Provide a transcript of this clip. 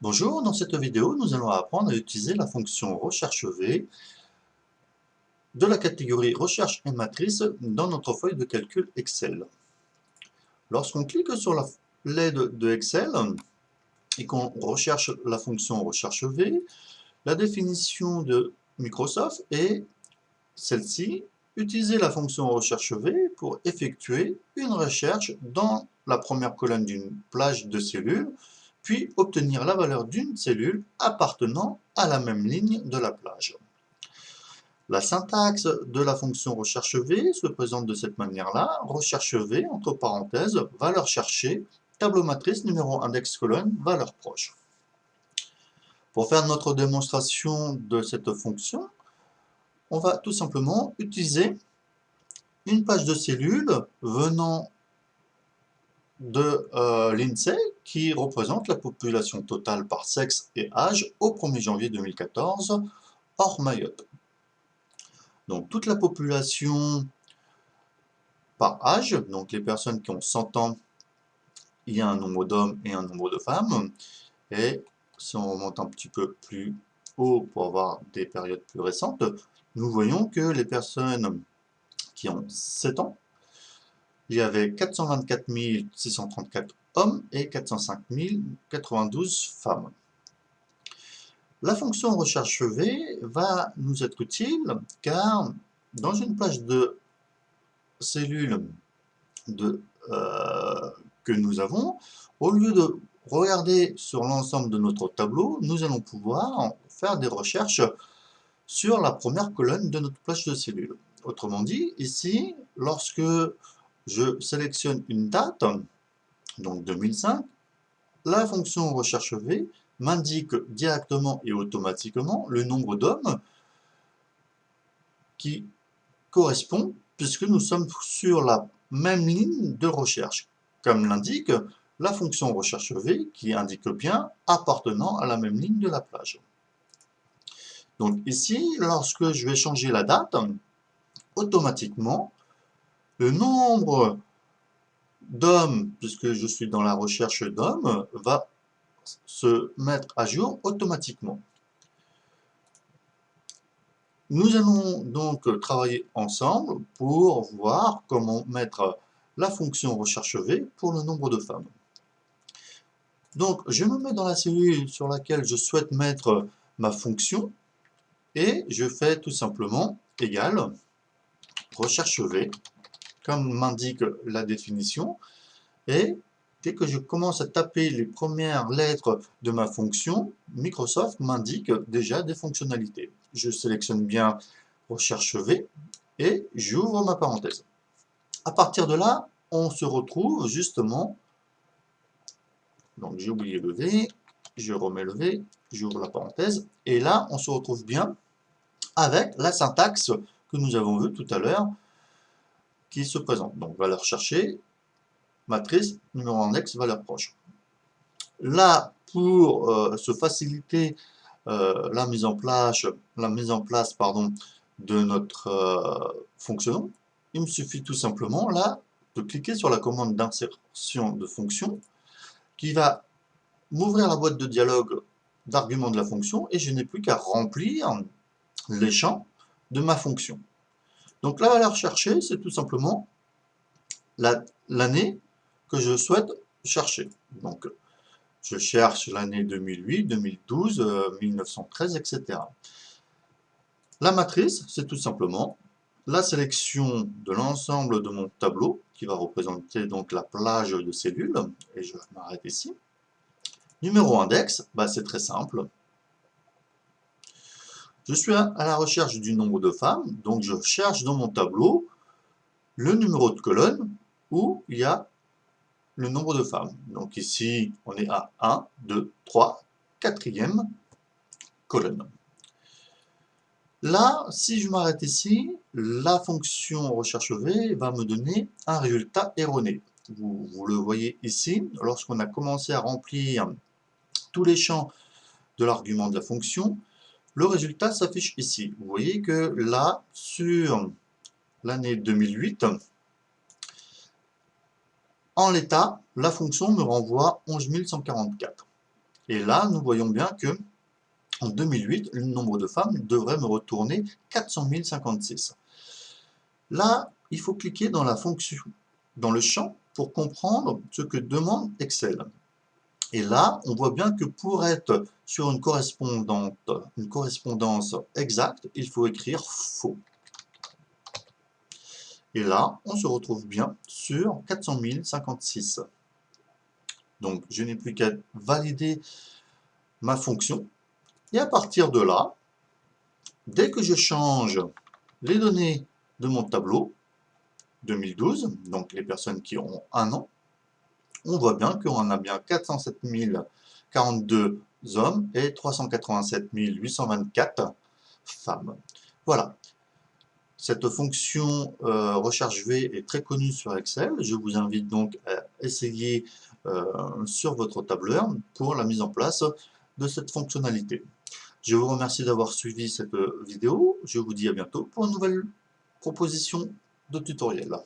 Bonjour, dans cette vidéo, nous allons apprendre à utiliser la fonction recherche V de la catégorie recherche et matrice dans notre feuille de calcul Excel. Lorsqu'on clique sur l'aide de Excel et qu'on recherche la fonction recherche V, la définition de Microsoft est celle-ci: utiliser la fonction recherche V pour effectuer une recherche dans la première colonne d'une plage de cellules, puis obtenir la valeur d'une cellule appartenant à la même ligne de la plage. La syntaxe de la fonction recherche V se présente de cette manière-là: recherche V, entre parenthèses, valeur cherchée, tableau matrice, numéro index colonne, valeur proche. Pour faire notre démonstration de cette fonction, on va tout simplement utiliser une page de cellules venant de l'INSEE qui représente la population totale par sexe et âge au 1er janvier 2014, hors Mayotte. Donc toute la population par âge, donc les personnes qui ont 100 ans, il y a un nombre d'hommes et un nombre de femmes. Et si on remonte un petit peu plus haut pour avoir des périodes plus récentes, nous voyons que les personnes qui ont 7 ans, il y avait 424 634 hommes et 405 092 femmes. La fonction recherche V va nous être utile car dans une plage de cellules que nous avons, au lieu de regarder sur l'ensemble de notre tableau, nous allons pouvoir faire des recherches sur la première colonne de notre plage de cellules. Autrement dit, ici, lorsque je sélectionne une date, donc 2005, la fonction recherche V m'indique directement et automatiquement le nombre d'hommes qui correspond, puisque nous sommes sur la même ligne de recherche, comme l'indique la fonction recherche V, qui indique bien appartenant à la même ligne de la plage. Donc ici, lorsque je vais changer la date, automatiquement, le nombre d'hommes, puisque je suis dans la recherche d'hommes, va se mettre à jour automatiquement. Nous allons donc travailler ensemble pour voir comment mettre la fonction recherche V pour le nombre de femmes. Donc, je me mets dans la cellule sur laquelle je souhaite mettre ma fonction et je fais tout simplement égal recherche V, comme m'indique la définition. Et dès que je commence à taper les premières lettres de ma fonction, Microsoft m'indique déjà des fonctionnalités. Je sélectionne bien recherche V et j'ouvre ma parenthèse. À partir de là, on se retrouve justement, donc j'ai oublié le V, je remets le V, j'ouvre la parenthèse, et là on se retrouve bien avec la syntaxe que nous avons vue tout à l'heure qui se présente. Donc valeur cherchée, matrice, numéro index, valeur proche. Là, pour se faciliter la mise en place de notre fonction, il me suffit tout simplement là de cliquer sur la commande d'insertion de fonction qui va m'ouvrir la boîte de dialogue d'arguments de la fonction et je n'ai plus qu'à remplir les champs de ma fonction. Donc la valeur cherchée, c'est tout simplement l'année que je souhaite chercher. Donc je cherche l'année 2008, 2012, 1913, etc. La matrice, c'est tout simplement la sélection de l'ensemble de mon tableau, qui va représenter donc la plage de cellules, et je m'arrête ici. Numéro index, c'est très simple. Je suis à la recherche du nombre de femmes, donc je cherche dans mon tableau le numéro de colonne où il y a le nombre de femmes. Donc ici, on est à 1, 2, 3, quatrième colonne. Là, si je m'arrête ici, la fonction recherche V va me donner un résultat erroné. Vous le voyez ici, lorsqu'on a commencé à remplir tous les champs de l'argument de la fonction, le résultat s'affiche ici. Vous voyez que là, sur l'année 2008, en l'état, la fonction me renvoie 11 144. Et là, nous voyons bien que en 2008, le nombre de femmes devrait me retourner 400 056. Là, il faut cliquer dans la fonction, dans le champ pour comprendre ce que demande Excel. Et là, on voit bien que pour être sur une correspondance exacte, il faut écrire faux. Et là, on se retrouve bien sur 400 056. Donc, je n'ai plus qu'à valider ma fonction. Et à partir de là, dès que je change les données de mon tableau, 2012, donc les personnes qui ont 1 an, on voit bien qu'on a bien 407 042 hommes et 387 824 femmes. Voilà. Cette fonction recherche V est très connue sur Excel. Je vous invite donc à essayer sur votre tableur pour la mise en place de cette fonctionnalité. Je vous remercie d'avoir suivi cette vidéo. Je vous dis à bientôt pour une nouvelle proposition de tutoriel.